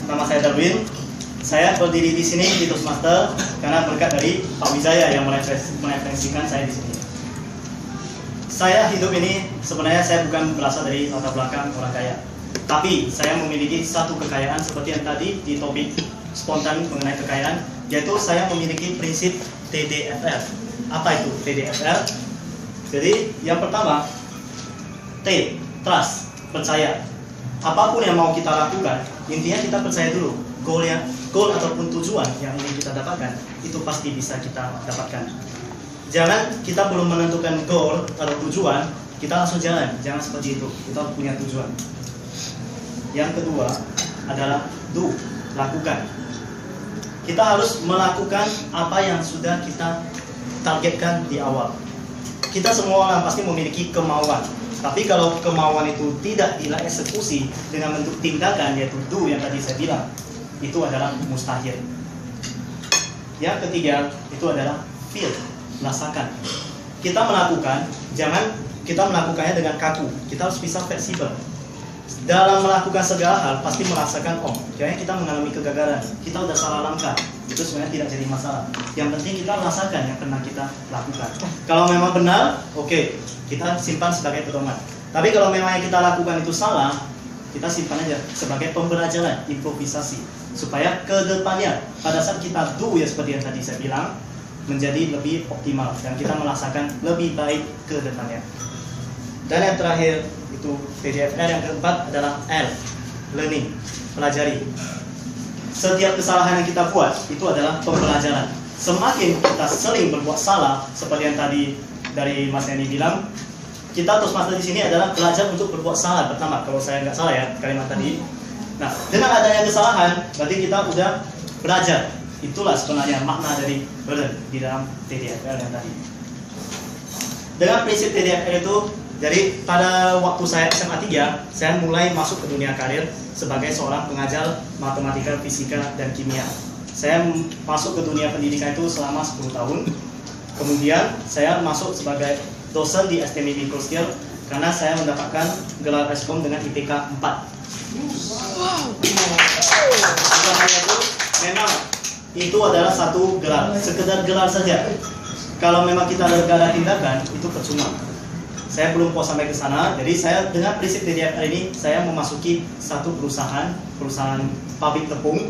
nama saya Darwin. Saya berdiri di sini di Toastmaster karena berkat dari Pak Wijaya yang mereferensikan saya di sini. Saya hidup ini sebenarnya saya bukan berasal dari latar belakang orang kaya, tapi saya memiliki satu kekayaan seperti yang tadi di topik spontan mengenai kekayaan, yaitu saya memiliki prinsip TDFR. Apa itu TDFR? Jadi yang pertama, T, trust, percaya. Apapun yang mau kita lakukan, intinya kita percaya dulu goal ataupun tujuan yang ingin kita dapatkan itu pasti bisa kita dapatkan. Jangan kita belum menentukan goal atau tujuan kita langsung jalan, jangan seperti itu. Kita punya tujuan. Yang kedua adalah do, lakukan. Kita harus melakukan apa yang sudah kita targetkan di awal. Kita semua orang pasti memiliki kemauan, tapi kalau kemauan itu tidak dieksekusi dengan bentuk tindakan, yaitu do yang tadi saya bilang, itu adalah mustahil. Yang ketiga itu adalah feel, rasakan. Kita melakukan, jangan kita melakukannya dengan kaku. Kita harus bisa fleksibel. Dalam melakukan segala hal pasti merasakan, oh, kayaknya kita mengalami kegagalan, kita udah salah langkah. Itu sebenarnya tidak jadi masalah. Yang penting kita rasakan yang pernah kita lakukan. Kalau memang benar, oke, kita simpan sebagai pedoman. Tapi kalau memang yang kita lakukan itu salah, kita simpan aja sebagai pembelajaran, improvisasi, supaya ke depannya pada saat kita do ya seperti yang tadi saya bilang menjadi lebih optimal dan kita merasakan lebih baik ke depannya. Dan yang terakhir itu TDFR. Yang keempat adalah L, learning, pelajari. Setiap kesalahan yang kita buat itu adalah pembelajaran. Semakin kita sering berbuat salah seperti yang tadi dari Mas Yani bilang, kita Toastmaster di sini adalah belajar untuk berbuat salah pertama, kalau saya nggak salah ya kalimat tadi. Nah, dengan adanya kesalahan, berarti kita udah belajar. Itulah sebenarnya makna dari learn di dalam TDFR yang tadi. Dengan prinsip TDFR itu, jadi pada waktu saya SMA 3, saya mulai masuk ke dunia karir sebagai seorang pengajar matematika, fisika, dan kimia. Saya masuk ke dunia pendidikan itu selama 10 tahun. Kemudian saya masuk sebagai dosen di STMI Microskill karena saya mendapatkan gelar Eskom dengan IPK 4. Memang itu adalah satu gelar, sekedar gelar saja. Kalau memang kita gak ada tindakan, itu percuma. Saya belum puas sampai ke sana, jadi saya dengan prinsip TDFR ini, saya memasuki satu perusahaan pabrik tepung.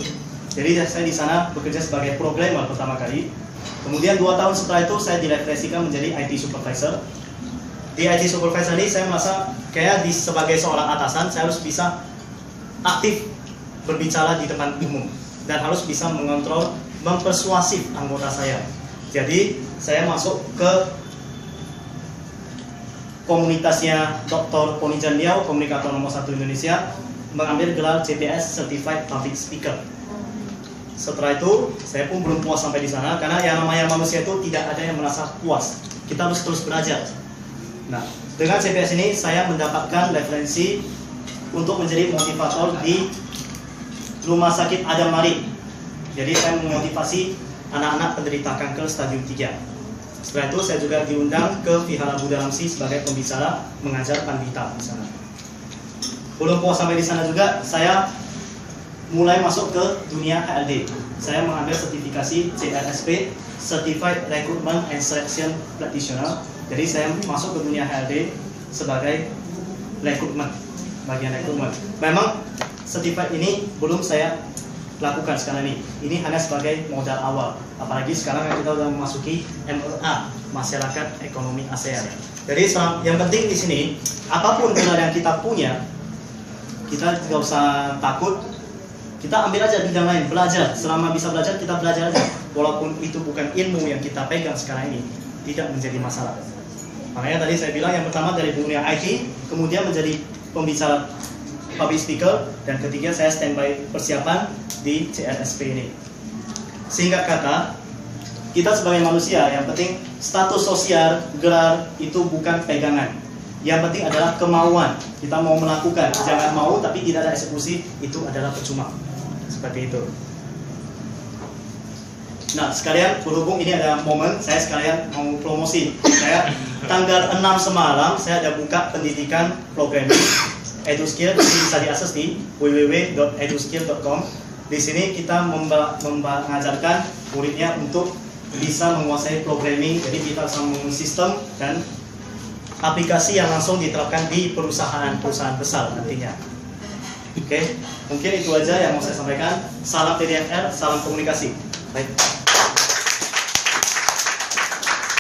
Jadi saya di sana bekerja sebagai programmer pertama kali. Kemudian 2 tahun setelah itu saya direfleksikan menjadi IT supervisor. Di IT supervisor ini saya merasa kayak sebagai seorang atasan saya harus bisa aktif berbicara di depan umum dan harus bisa mengontrol, mempersuasif anggota saya. Jadi saya masuk ke komunitasnya Dr. Poni Jandiao, komunikator nomor 1 Indonesia, mengambil gelar CPS Certified Public Speaker. Setelah itu, saya pun belum puas sampai di sana karena yang namanya manusia itu tidak ada yang merasa puas. Kita harus terus belajar. Nah, dengan CPS ini saya mendapatkan referensi untuk menjadi motivator di Rumah Sakit Adam Malik. Jadi saya memotivasi anak-anak penderita kanker stadium 3. Setelah itu saya juga diundang ke Vihara Buddha Ramsi sebagai pembicara mengajar pandita di sana. Belum puas sampai di sana juga, saya mulai masuk ke dunia HRD. Saya mengambil sertifikasi CRSP, Certified Recruitment and Selection Practitioner. Jadi saya masuk ke dunia HRD sebagai rekrutmen, bagian rekrutmen. Memang certified ini belum saya lakukan sekarang ini. Ini hanya sebagai modal awal. Apalagi sekarang kita sudah memasuki MRA, Masyarakat Ekonomi ASEAN. Jadi yang penting di sini, apapun gelar yang kita punya, kita tidak usah takut. Kita ambil aja bidang lain, belajar. Selama bisa belajar, kita belajar aja. Walaupun itu bukan ilmu yang kita pegang sekarang ini, tidak menjadi masalah. Makanya tadi saya bilang yang pertama dari dunia IT, kemudian menjadi pembicara public speaker, dan ketiga saya standby persiapan di CRSP ini. Sehingga kata, kita sebagai manusia yang penting status sosial, gelar itu bukan pegangan. Yang penting adalah kemauan. Kita mau melakukan, jangan mau tapi tidak ada eksekusi, itu adalah percuma. Seperti itu. Nah, sekalian berhubung ini ada momen, saya sekalian mau promosi. Saya tanggal 6 semalam saya ada buka pendidikan programming EduSkill, ini bisa diakses di www.eduskill.com. Di sini kita mengajarkan muridnya untuk bisa menguasai programming, jadi kita bisa membangun sistem dan aplikasi yang langsung diterapkan di perusahaan-perusahaan besar nantinya. Oke, mungkin itu aja yang mau saya sampaikan. Salam TDFR, salam komunikasi. Baik.